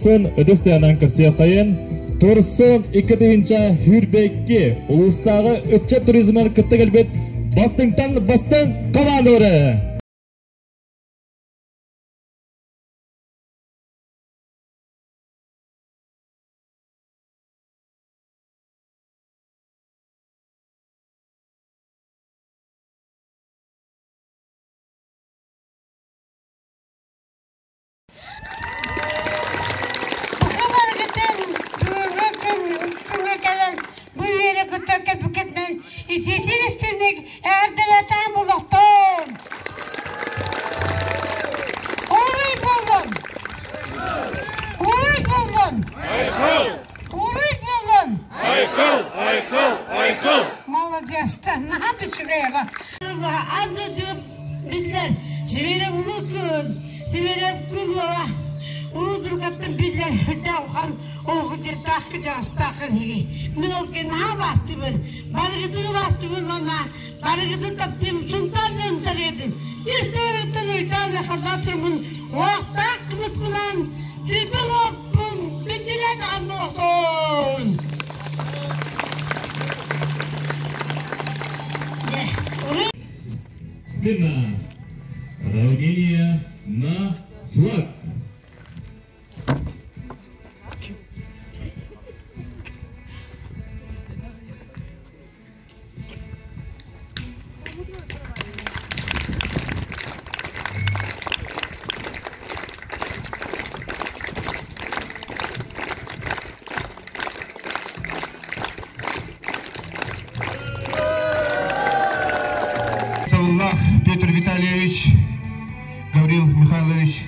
Tursun ödesteğinden kırsiya kayın. Tursun 2-нче Hürbekki Ulustağı ötçe turizmen kıttı gelbet Bastıngtan bastın kamanları. Молодец, надо чего? Андыдым билер, севеле улукун, севеле кулла. Улудургаттын билер, тавхан, оқытыр тақы жастақы неге. Мен окен хабастымын, барғыдыны бастымын ona, барғыды таптым, сұнтадым сәредім. Тестөреттен өйтәлі қалатырмын, оқтақ мұсмынан, ципіл оппын, бітілет амосон. Смирно. Равнение на флаг. Петр Витальевич, Гаврил Михайлович,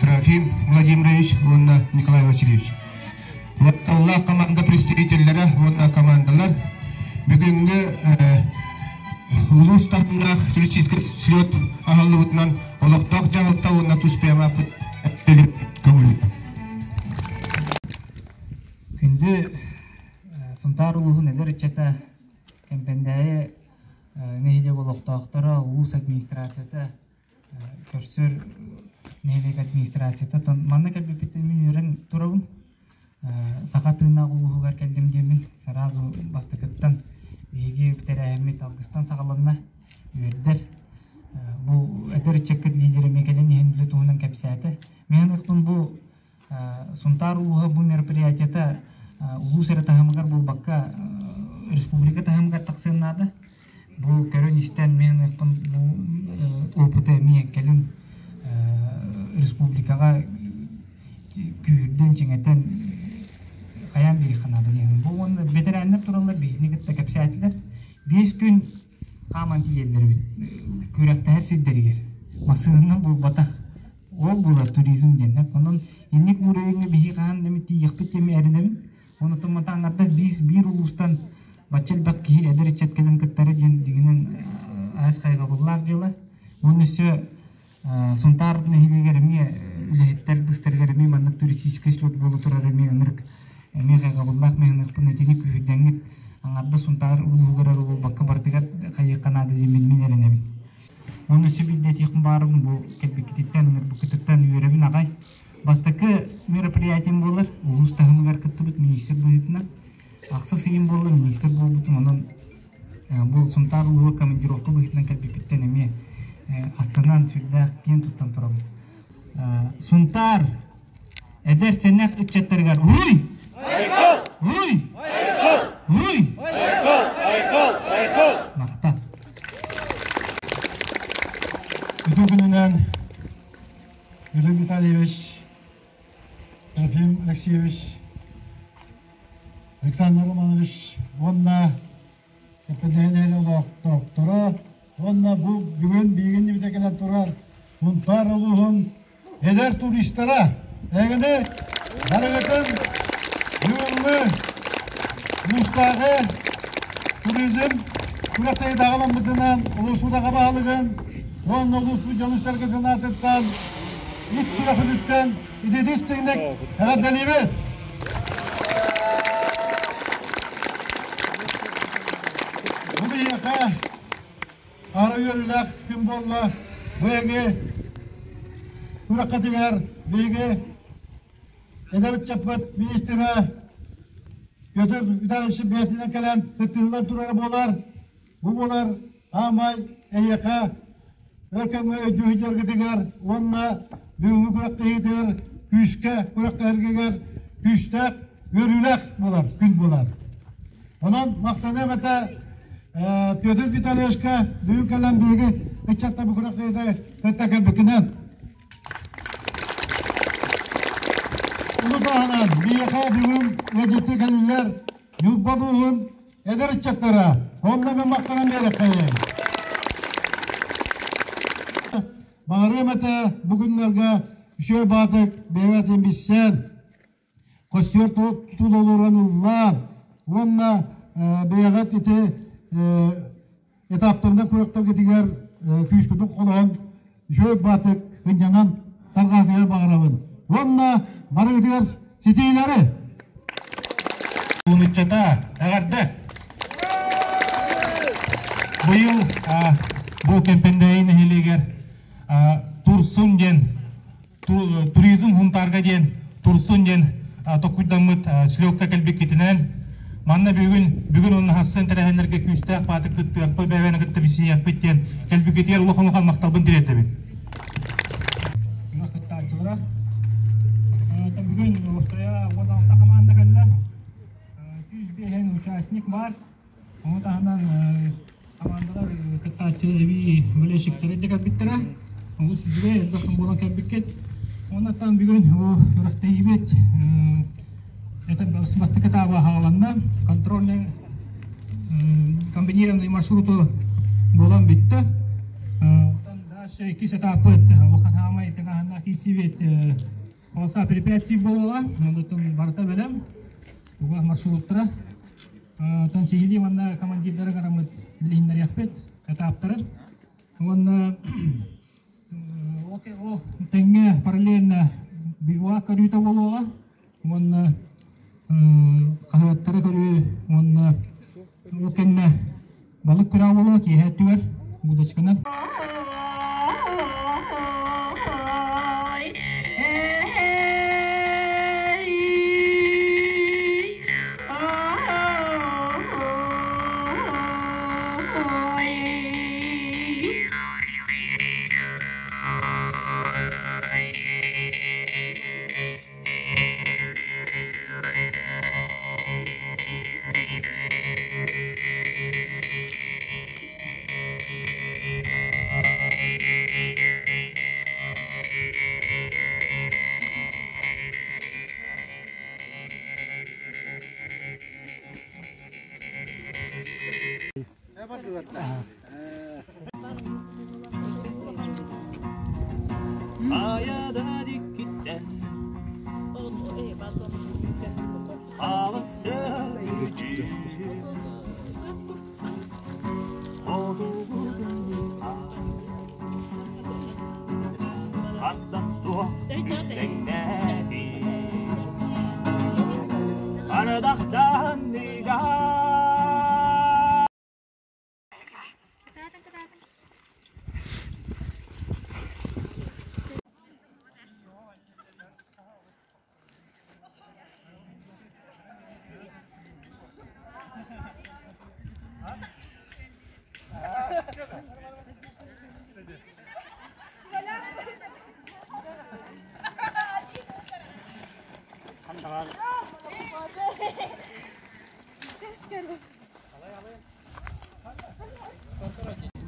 Трофим Владимирович, Лунна Николай Васильевич. Вот Аллах команда представителлері, вот командалар. Бүгінгі улус тартынақ туристический слет ағалыбытынан олықтақ жағылта онна туспияма әттеліп көңілі. Күнді сұнтар ұлығын әлір үтчета кәмпендәйі нейде болуқтақтары улус администрацията көрсөр нейдек администрацията манна кәлбепеттен өрен турабын сақатығына ұлығығар кәлдім демін саразу бастықыттан бейге бітері әмет алғыстан сағаланна өрдер бұл әдір чеккіт лидері мекелен ехенді туғынан кәпсәті мен ұқтым бұл сұнтар ұлығы бұл мероприятията улус әрі тағымығар бұл баққа республика тағымығар тақсынады bu körün isten men bu opıta mi kelin respublikaga kürdün çingeten kayan bir xanada yani bu onda veteranlar turallar bir nigette kapsatlar 5 gün kaman diyerler kürekte her sideriger masınından bu batak o bula turizm denne onun innik burayını bir kan demeti yakpet mi erinemin onu tomatan atta biz bir ulustan Бачел бакки эдер четкелен кыттары дигенен ас кайгыбыллар жылы. Онысы сунтар нехилегерме үлеттер быстыргерме маннык туристический слот болу турарме анырк эме кайгыбыллар менен пунетини күдәңгит аңарда сунтар улугара бул бакка бартыгат кайыкканады демен менеренем. Онысы бидде тикин барын бу кепикиттен бу кыттан үйрөбүн агай. Бастакы мероприятием болар, улус тагымгар кыттыбыт министр буйтна. Ақсы сыйын болды, министр болды, онын бұл сұнтар ұлығы командировка бұхитнан кәлбепеттен әме астанан сүрдәқ кен тұттан тұрам. Сұнтар, әдер сәнәқ үтчәттергер, ұй! Ұй! Ұй! Мақта. Bütün gününden Гаврил Витальевич, Трофим Алексеевич, Александр Романович, онна кепеденен докторы, онна бұл бүгін бейгінді бітекенен тұрар, сұнтар ұлығын әдер туристері, әгіні барығытын үйілі ұлыстағы туризм күректегі дағылан бұтынан ұлысудағы бағылығын, онна ұлысу жаныстарға жанатыттан, ес сұрақы дүттен, идедестігінек әғаддәлебет. Arayırlar, kim bolla, bege, kurakadigar, bege, Edalet Çapıt Ministri Götür Vidalışı Beyti'den gelen kıtırlar durarı bolar. Bu bolar amay eyyaka örkenme ödüğücer gidigar. Onunla büyüğü kuraktahidir. Küçke kuraktahidir. Küçtek görülek bolar. Gün bolar. Ondan maktanı mete Pyotr Vitalyashka büyük gelen bilgi içatta bu kuraktahidir. Kıttakar bükünen. Uludağ'ın biyaka büyüğün vecette gelirler. Yubbaduğun eder içatlara. Onunla ben maktanı beri kayayım. Bağırı mete bugünlerge şöyle batık beyvetin bizsen. Kostyor tutul oluranıllar. Onunla beyagat eti etaplarında kuraktar gidiyor. Küçüküdük kolon. Şöyle batık hıncanan targatıya bağırabın. Onunla barı gidiyor siteyleri. Bunu çata agardı. Bu yıl bu kempendeyin heliger tursun gen turizm huntarga gen tursun gen tokudamıt slokka kelbek kitinen manna bugün onun hasan terehenlerge küste patık kıttı akpı bevene kıttı bisi yapıtten kelbek kitiyer ulukan maktabın diretebin. Bugün saya Wadalta Kamandagalla Süzbehen участник var. Onu da hemen Kamandalar kıtaçı evi Birleşikleri tekrar bittire. O süzbe bakın buradan kelbeket. Ondan bugün o yorakta yibet Semesta kita havalanma kontrolnya kombineran marşrutu bolan bitti. Dan şey ki setapet vakat hamay tengahna kisibet olsa preparatif bola ondan barta belem buah marşrutra dan sihili mana kamanjidara karamat bilihin dari akpet setaptara ondan oke oh tengah paralel biwa kaduta bola ondan kahvetlere göre onunla o kendine balık kurağı ki hep diyor bu da çıkanlar. Ayada dikitten Ağızda Hassas su Teknedi Aradaktan nigah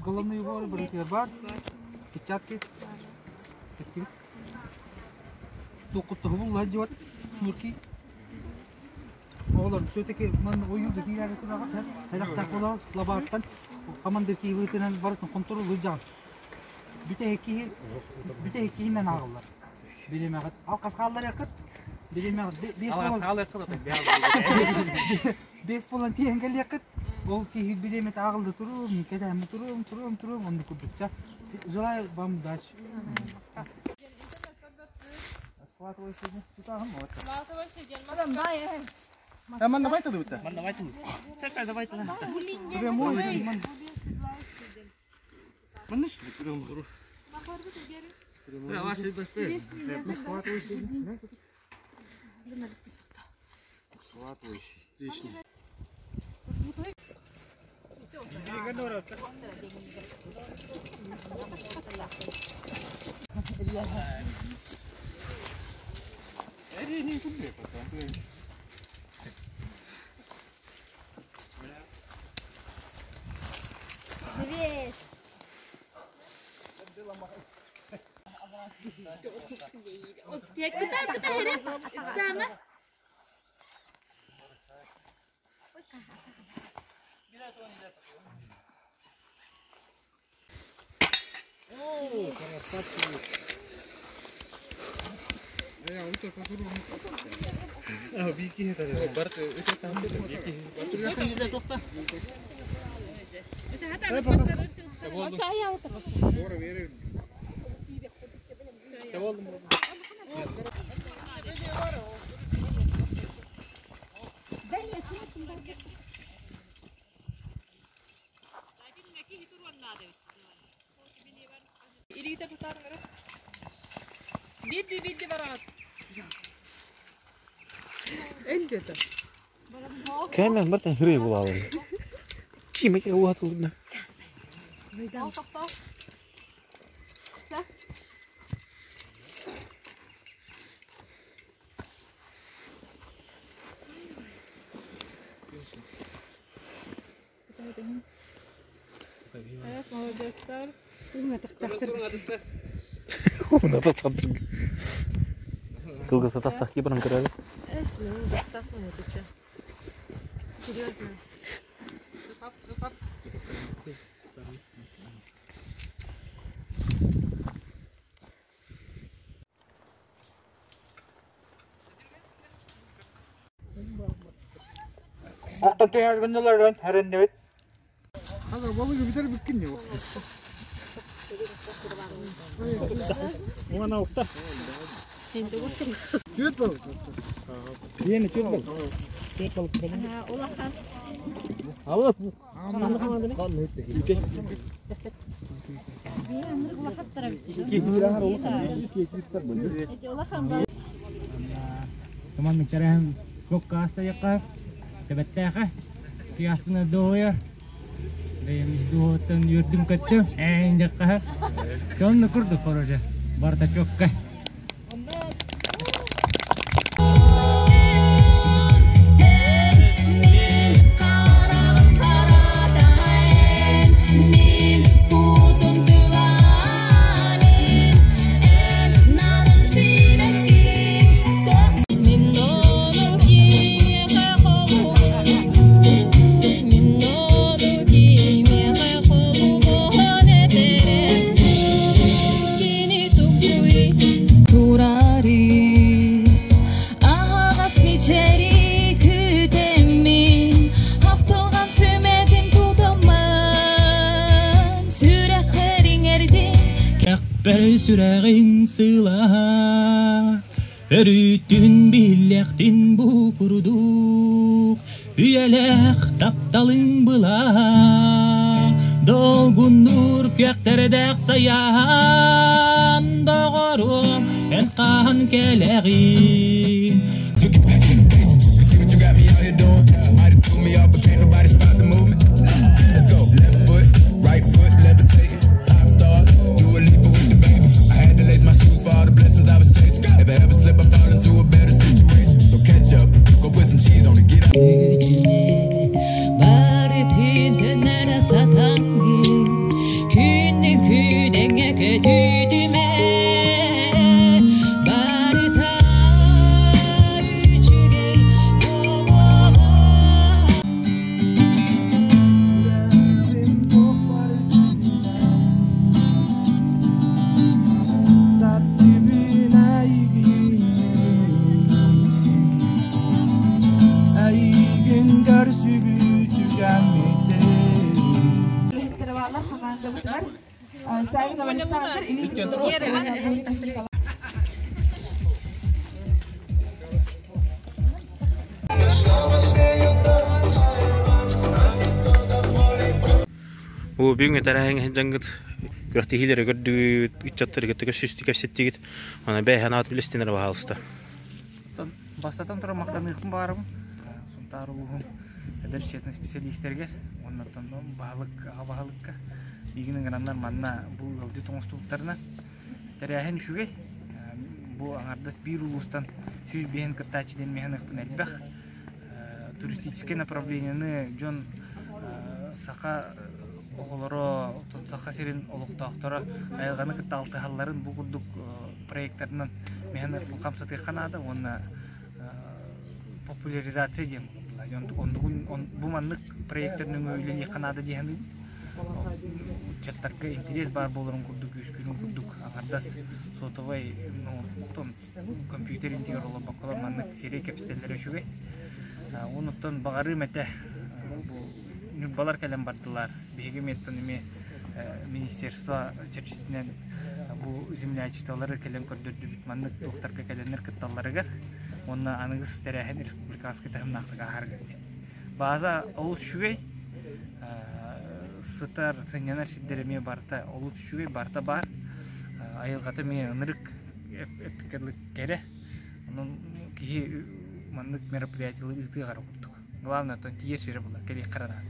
Головний убор беруть бар, печатки, такі. Тоқуттығы бұл ладжуат, смурки. Олар все-таки мен ойылды кейлері тұраған, хайдақтақ олар лабарттан, командир кейвітінен барытын контрол өйджаған. Біте екейінен ағылар. Белемеғат. Ал қасқалар яқыт, белемеғат. Бес болан тиенгел яқыт. Ол кейі белемет ағылды тұрым, кәдәмі тұрым, онды күрдікча. Желаю вам удачи. Складывай сегодня. Tutağım mı? Складывай сегодня. Madem daha iyi. Hemen давайте дивіться. Ман давайте. Чекай, давайте. Прямой. Мен ж прям говорю. Ваши быстрее. Складывай сегодня. Bitti barat. Kemen berarti huri gula awal. Kime kaya uhat ulna. Una tatlı. Kılgısa tastak gibi kırarım. Серьезно. Akta yargınlardan herhalde. Hazır balığı biter bitkin yok. Ona okta. Tüyet balık. Yeni tüyet balık. Улахан. Avlat bu. Kanlı hütte. Teman miktarım çok kasta yakar. Tebetteğe. Kıyasına doğuyor. Benim izduhutun yurdum kötü. En yakar. Çoğunu kurduk proje. Barda çok kay. Bel süreğin sıla Örüttün billektin bu kuruduk Üyelek taptalın bıla Dolgundur kökterdek sayan Doğurum en kan keleğin Took it back to the basics. You see what you got me out here doing? Might have threw me off, but can't nobody stop the movement. Let's go. Left foot, right foot, levitating. Pop stars, do a leap with the baby. I had to lace my shoes for all the blessings I was chasing. If I ever slip, I fall into a better situation. So catch up, go put some cheese on it, get out. Bu büyük tarafın hengangıt gördüğüleri gördüğü üç çatları gördüğü süslü kapsettiyit. Ona beyhan at bilestinler bahalsta. Бастатан тура мақтанықпын барым. Сонтар улуғын әдір шетін специалистергер. Оннаттан бағалыққа. Бегінің ғанандар манна бұл ғалды тоңыстуықтарына. Тәрәхін үшуге. Бұл аңардас бір улустан сөз бейін кіртачиден механықтың әлбәқ. Туристическое направлениені жон сақа оғылары, сақа серін олықтақтары айылғаны кітті алты халларын бұл күрдік проекттарынан механықтың қамсаты қанады. Оны популяризация дейм. Бұл маңдық проекттарының өйлені қанады дейінді. Чаттарға интерес бар болырын күрдік, өскүрін күрдік. Аңардас сотовай компьютер интегр олы бақылар маңдық серей кәпістерлері үшуге. Оныттан бағары мәті балар кәлем бардылар. Беге меттен еме министерство черчетінен бұл землячестволары кәлем көрдірді бүт маңдық тоқтарға кәленер кітталарығар. Онына анығыз тәрәхін республиканский тәхім нақтыға қарғырды. База олыс үшугей сытар сынянар сиддереме барта олыс үшугей барта бар. Айылғаты мен ынырық әпікерлік кәрі. Оның кейі маңдық мероприятиялы үздігі қару күттік. Главное, то тиер жері бұла, келек қарана.